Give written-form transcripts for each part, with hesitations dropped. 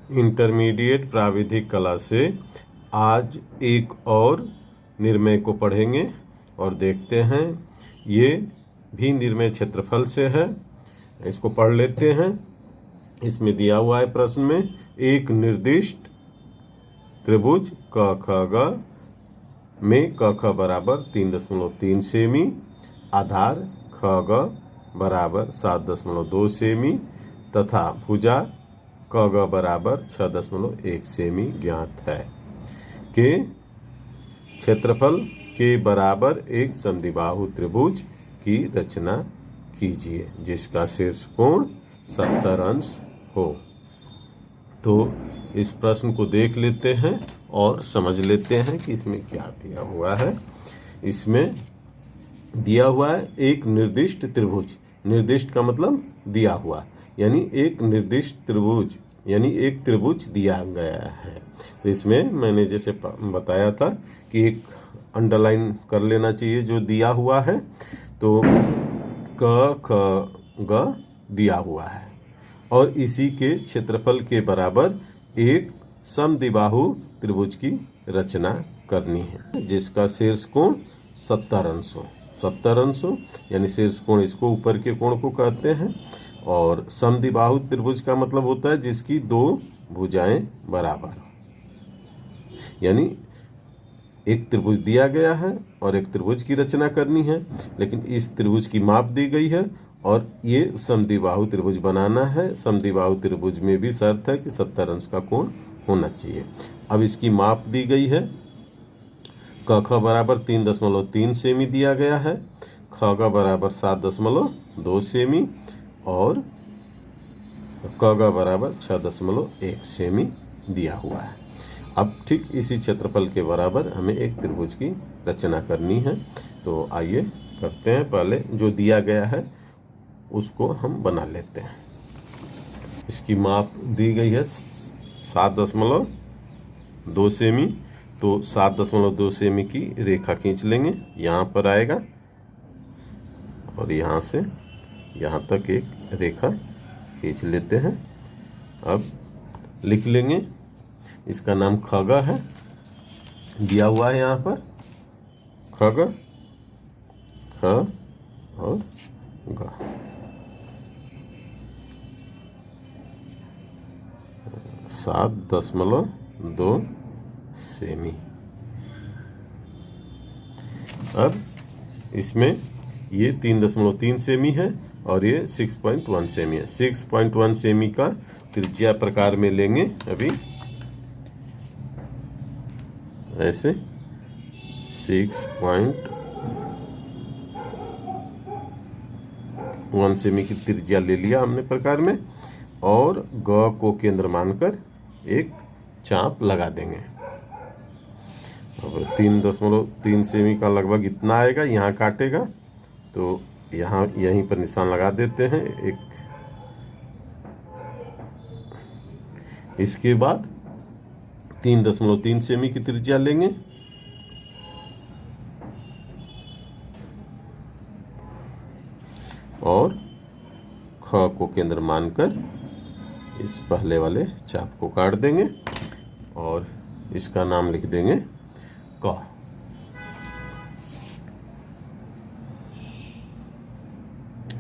Intermediate प्राविधिक कला से आज एक और निर्मेय को पढ़ेंगे और देखते हैं। ये भी निर्मेय क्षेत्रफल से है, इसको पढ़ लेते हैं। इसमें दिया हुआ है प्रश्न में, एक निर्दिष्ट त्रिभुज क ख ग में क ख बराबर 3.3 सेमी, आधार ख ग बराबर 7.2 सेमी तथा भुजा क ग बराबर 6.1 सेमी ज्ञात है के क्षेत्रफल के बराबर एक समद्विबाहु त्रिभुज की रचना कीजिए जिसका शीर्ष कोण 70 अंश हो। तो इस प्रश्न को देख लेते हैं और समझ लेते हैं कि इसमें क्या दिया हुआ है। इसमें दिया हुआ है एक निर्दिष्ट त्रिभुज। निर्दिष्ट का मतलब दिया हुआ, यानी एक निर्दिष्ट त्रिभुज, यानी एक त्रिभुज दिया गया है। तो इसमें मैंने जैसे बताया था कि एक अंडरलाइन कर लेना चाहिए जो दिया हुआ है। तो क ख ग दिया हुआ है और इसी के क्षेत्रफल के बराबर एक समद्विबाहु त्रिभुज की रचना करनी है जिसका शीर्ष कोण 70 अंश हो। 70 अंश हो यानी शीर्ष कोण, इसको ऊपर के कोण को कहते हैं। और समद्विबाहु त्रिभुज का मतलब होता है जिसकी दो भुजाएं बराबर हो, यानी एक त्रिभुज दिया गया है और एक त्रिभुज की रचना करनी है, लेकिन इस त्रिभुज की माप दी गई है और ये समद्विबाहु त्रिभुज बनाना है। समद्विबाहु त्रिभुज में भी शर्त है कि 70 अंश का कोण होना चाहिए। अब इसकी माप दी गई है। क ख बराबर 3.3 सेमी दिया गया है, ख ग बराबर 7.2 सेमी और क ग बराबर 6.1 सेमी दिया हुआ है। अब ठीक इसी क्षेत्रफल के बराबर हमें एक त्रिभुज की रचना करनी है। तो आइए करते हैं। पहले जो दिया गया है उसको हम बना लेते हैं। इसकी माप दी गई है 7.2 सेमी। तो 7.2 सेमी की रेखा खींच लेंगे, यहाँ पर आएगा और यहाँ से यहाँ तक एक रेखा खींच लेते हैं। अब लिख लेंगे, इसका नाम खग है, दिया हुआ है यहाँ पर खग, ख और ग। 7.2 सेमी। अब इसमें ये 3.3 सेमी है और ये 6.1 सेमी है। 6.1 सेमी का त्रिज्या प्रकार में लेंगे। अभी ऐसे 6.1 सेमी की त्रिज्या ले लिया हमने प्रकार में और ग को केंद्र मानकर एक चाप लगा देंगे। अब 3.3 सेमी का लगभग इतना आएगा, यहाँ काटेगा तो यहाँ यहीं पर निशान लगा देते हैं एक। इसके बाद 3.3 सेमी की त्रिज्या लेंगे और ख को केंद्र मानकर इस पहले वाले चाप को काट देंगे और इसका नाम लिख देंगे क।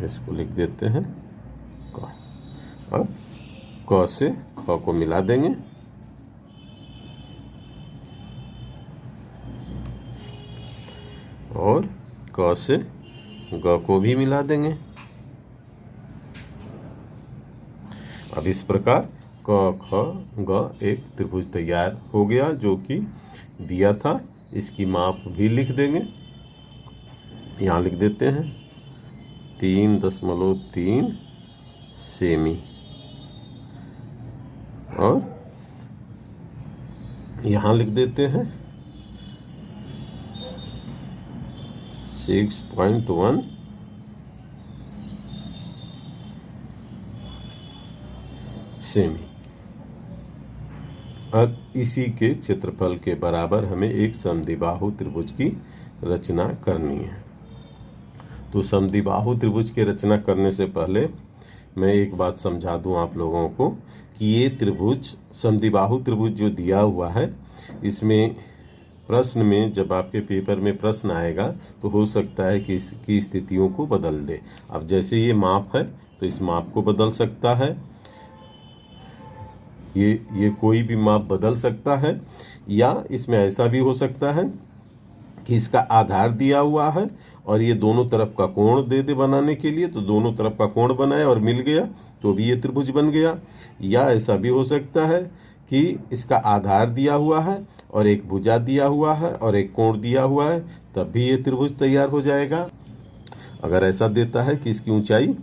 इसको लिख देते हैं क। अब क से ख को मिला देंगे और क से ग को भी मिला देंगे। अब इस प्रकार क ख ग एक त्रिभुज तैयार हो गया जो कि दिया था। इसकी माप भी लिख देंगे, यहाँ लिख देते हैं 3.3 सेमी और यहाँ लिख देते हैं 6.1 सेमी। अब इसी के क्षेत्रफल के बराबर हमें एक समद्विबाहु त्रिभुज की रचना करनी है। तो समद्विबाहु त्रिभुज की रचना करने से पहले मैं एक बात समझा दूं आप लोगों को कि ये त्रिभुज समद्विबाहु त्रिभुज जो दिया हुआ है, इसमें प्रश्न में जब आपके पेपर में प्रश्न आएगा तो हो सकता है कि इसकी स्थितियों को बदल दे। अब जैसे ये माप है तो इस माप को बदल सकता है, ये कोई भी माप बदल सकता है, या इसमें ऐसा भी हो सकता है कि इसका आधार दिया हुआ है और ये दोनों तरफ का कोण दे बनाने के लिए, तो दोनों तरफ का कोण बनाया और मिल गया तो भी ये त्रिभुज बन गया। या ऐसा भी हो सकता है कि इसका आधार दिया हुआ है और एक भुजा दिया हुआ है और एक कोण दिया हुआ है, तब भी ये त्रिभुज तैयार हो जाएगा। अगर ऐसा देता है कि इसकी ऊंचाई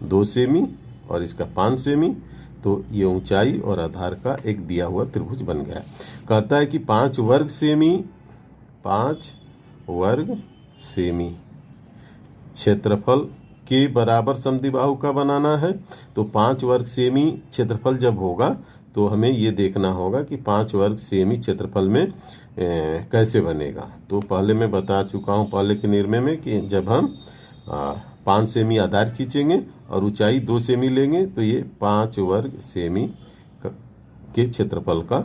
2 सेमी और इसका 5 सेमी, तो ये ऊंचाई और आधार का एक दिया हुआ त्रिभुज बन गया। कहता है कि 5 वर्ग सेमी क्षेत्रफल के बराबर समद्विबाहु का बनाना है। तो 5 वर्ग सेमी क्षेत्रफल जब होगा तो हमें ये देखना होगा कि 5 वर्ग सेमी क्षेत्रफल में कैसे बनेगा। तो पहले मैं बता चुका हूँ पहले के निर्णय में कि जब हम 5 सेमी आधार खींचेंगे और ऊंचाई 2 सेमी लेंगे तो ये 5 वर्ग सेमी के क्षेत्रफल का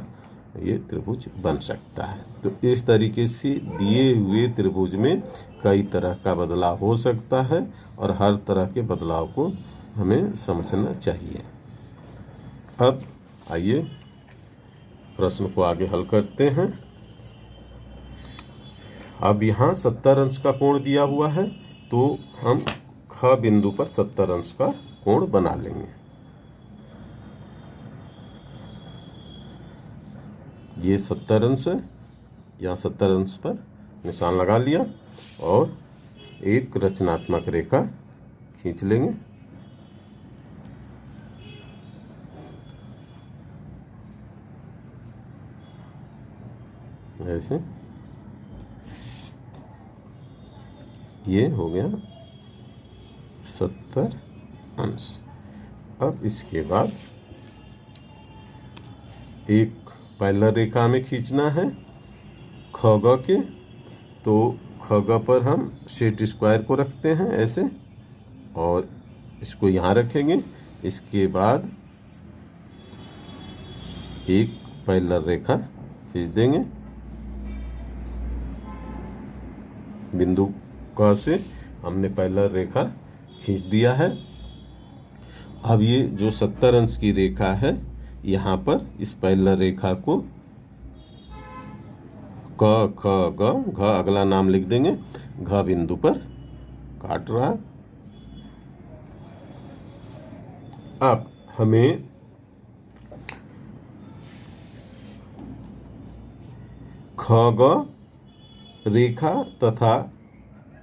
ये त्रिभुज बन सकता है। तो इस तरीके से दिए हुए त्रिभुज में कई तरह का बदलाव हो सकता है और हर तरह के बदलाव को हमें समझना चाहिए। अब आइए प्रश्न को आगे हल करते हैं। अब यहाँ 70 अंश का कोण दिया हुआ है, तो हम ख बिंदु पर 70 अंश का कोण बना लेंगे। ये 70 अंश है, यहाँ 70 अंश पर निशान लगा लिया और एक रचनात्मक रेखा खींच लेंगे। ऐसे ये हो गया 70 अंश। अब इसके बाद एक पैरेलल रेखा में खींचना है खग के, तो खग पर हम सेट स्क्वायर को रखते हैं ऐसे और इसको यहाँ रखेंगे। इसके बाद एक पैरेलल रेखा खींच देंगे बिंदु क से, हमने पैरेलल रेखा खींच दिया है। अब ये जो 70 अंश की रेखा है, यहाँ पर इस पैरेलल रेखा को क ख ग घ अगला नाम लिख देंगे, घ बिंदु पर काट रहा। अब हमें ख ग रेखा तथा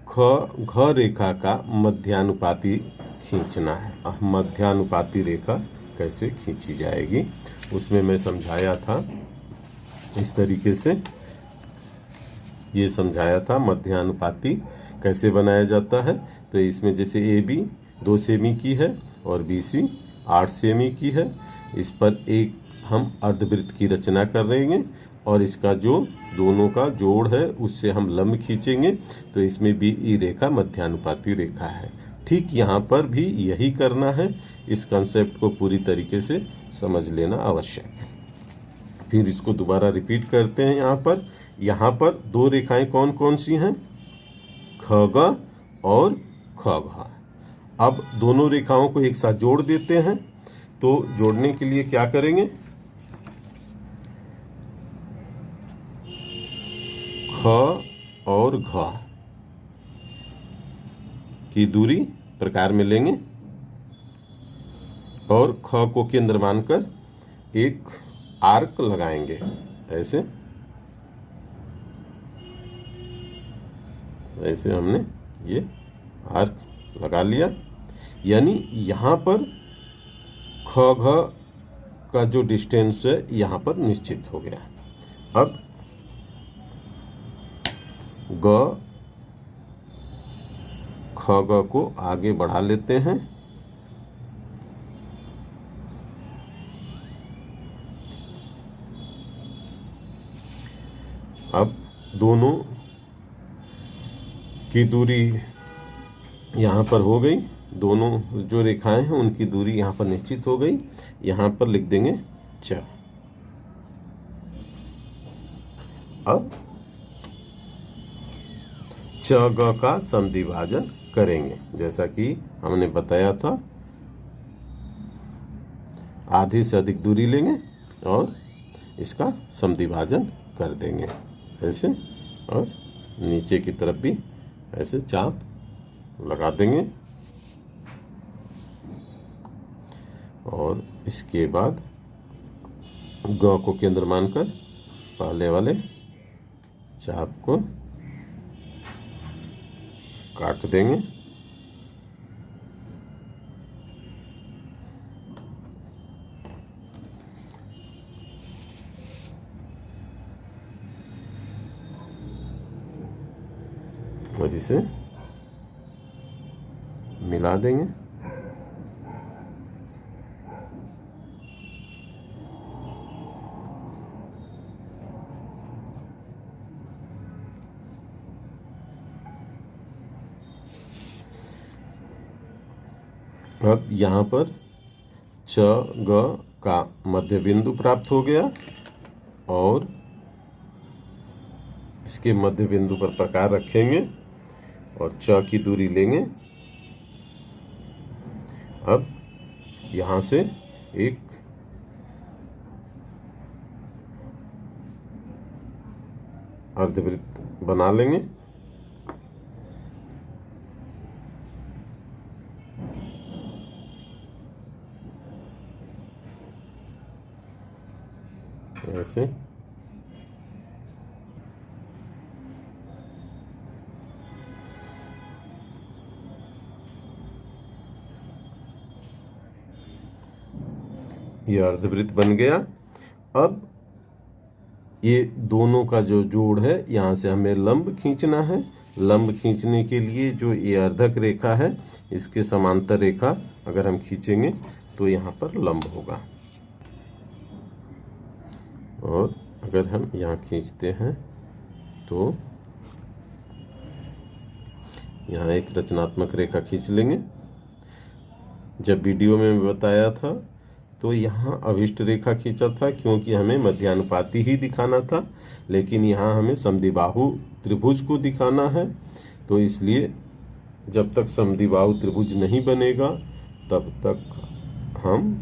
ख घ रेखा का मध्यानुपाती खींचना है। मध्यानुपाती रेखा कैसे खींची जाएगी उसमें मैं समझाया था, इस तरीके से ये समझाया था मध्यानुपाती कैसे बनाया जाता है। तो इसमें जैसे AB 2 सेमी की है और BC 8 सेमी की है, इस पर एक हम अर्धवृत्त की रचना कर देंगे और इसका जो दोनों का जोड़ है उससे हम लंब खींचेंगे, तो इसमें BE रेखा मध्यानुपाती रेखा है। ठीक यहाँ पर भी यही करना है। इस कंसेप्ट को पूरी तरीके से समझ लेना आवश्यक है। फिर इसको दोबारा रिपीट करते हैं। यहाँ पर 2 रेखाएं कौन कौन सी हैं, खग और खग। अब दोनों रेखाओं को एक साथ जोड़ देते हैं। तो जोड़ने के लिए क्या करेंगे, ख और घ की दूरी प्रकार में लेंगे और ख को केंद्र मानकर एक आर्क लगाएंगे ऐसे। ऐसे हमने ये आर्क लगा लिया, यानी यहाँ पर ख घ का जो डिस्टेंस है यहाँ पर निश्चित हो गया। अब ग ख ग को आगे बढ़ा लेते हैं। अब दोनों की दूरी यहाँ पर हो गई दोनों जो रेखाएं हैं उनकी दूरी यहाँ पर निश्चित हो गई। यहाँ पर लिख देंगे च। अब च ग का समद्विभाजन करेंगे, जैसा कि हमने बताया था। आधे से अधिक दूरी लेंगे और इसका समद्विभाजन कर देंगे ऐसे, और नीचे की तरफ भी ऐसे चाप लगा देंगे। और इसके बाद ग को केंद्र मानकर पहले वाले चाप को काट देंगे। और इसे मिला देंगे। अब यहाँ पर च ग का मध्य बिंदु प्राप्त हो गया और इसके मध्य बिंदु पर प्रकार रखेंगे और च की दूरी लेंगे। अब यहाँ से एक अर्धवृत्त बना लेंगे। ऐसे ये अर्धवृत्त बन गया। अब ये दोनों का जो जोड़ है, यहाँ से हमें लंब खींचना है। लंब खींचने के लिए जो ये अर्धक रेखा है, इसके समांतर रेखा अगर हम खींचेंगे तो यहाँ पर लंब होगा। और अगर हम यहाँ खींचते हैं तो यहाँ एक रचनात्मक रेखा खींच लेंगे। जब वीडियो में बताया था तो यहाँ अभिष्ट रेखा खींचा था, क्योंकि हमें मध्यानुपाती ही दिखाना था, लेकिन यहाँ हमें समद्विबाहु त्रिभुज को दिखाना है। तो इसलिए जब तक समद्विबाहु त्रिभुज नहीं बनेगा तब तक हम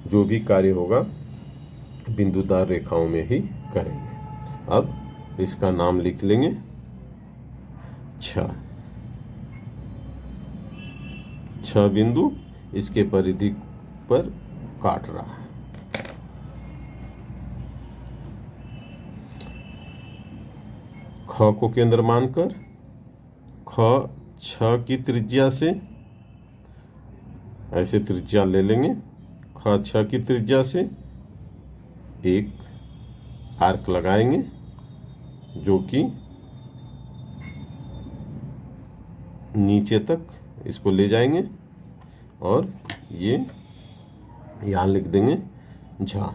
जो भी कार्य होगा बिंदुदार रेखाओं में ही करेंगे। अब इसका नाम लिख लेंगे छ। छ बिंदु इसके परिधि पर काट रहा है। ख को केंद्र मानकर ख छ की त्रिज्या से ऐसे त्रिज्या ले लेंगे। ख छ की त्रिज्या से एक आर्क लगाएंगे जो कि नीचे तक इसको ले जाएंगे और ये यहाँ लिख देंगे झा।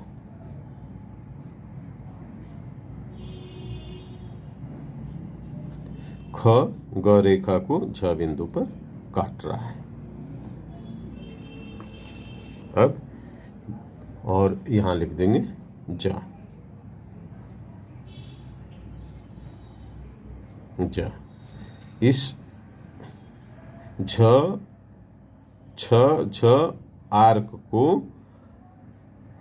ख ग रेखा को झ बिंदु पर काट रहा है। अब और यहाँ लिख देंगे जा। जा इस झ छ झ आर्क को,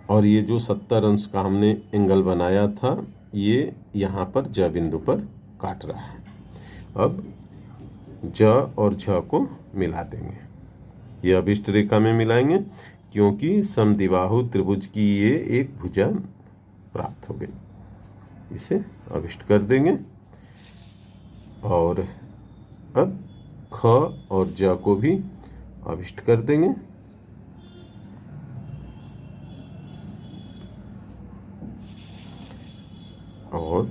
और ये जो 70 अंश का हमने एंगल बनाया था, ये यहाँ पर ज बिंदु पर काट रहा है। अब ज और झ को मिला देंगे। ये अभिष्ट रेखा में मिलाएंगे क्योंकि समद्विबाहु त्रिभुज की ये एक भुजा प्राप्त हो गई। इसे अभिष्ट कर देंगे और अब ख और ज को भी अभिष्ट कर देंगे। और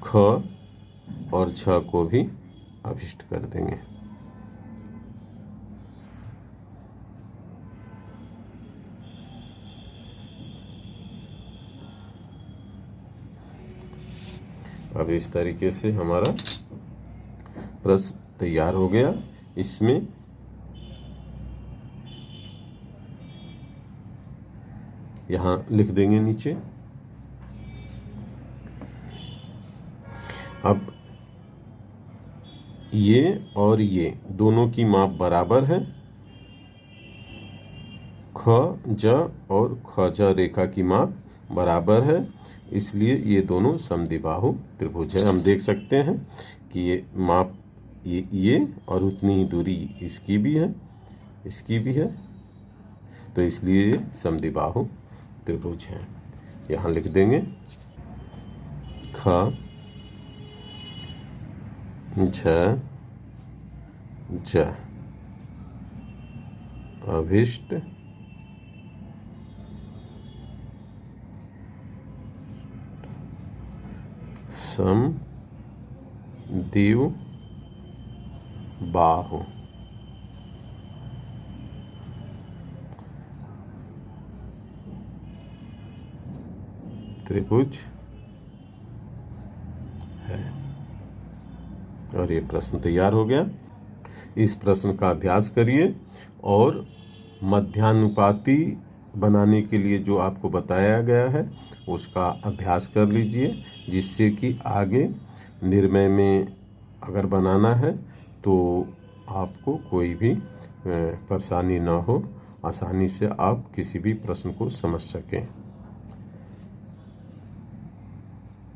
ख और झ को भी अभिष्ट कर देंगे। अब इस तरीके से हमारा प्रश्न तैयार हो गया। इसमें यहाँ लिख देंगे नीचे। अब ये और ये दोनों की माप बराबर है। ख ज और ख ज रेखा की माप बराबर है, इसलिए ये दोनों समद्विबाहु त्रिभुज है। हम देख सकते हैं कि ये माप ये और उतनी ही दूरी इसकी भी है, इसकी भी है, तो इसलिए ये समद्विबाहु त्रिभुज है। यहाँ लिख देंगे ख झ ज अभिष्ट समद्विबाहु त्रिभुज है। और ये प्रश्न तैयार हो गया। इस प्रश्न का अभ्यास करिए और मध्यानुपाती बनाने के लिए जो आपको बताया गया है उसका अभ्यास कर लीजिए, जिससे कि आगे निर्णय में अगर बनाना है तो आपको कोई भी परेशानी ना हो, आसानी से आप किसी भी प्रश्न को समझ सकें।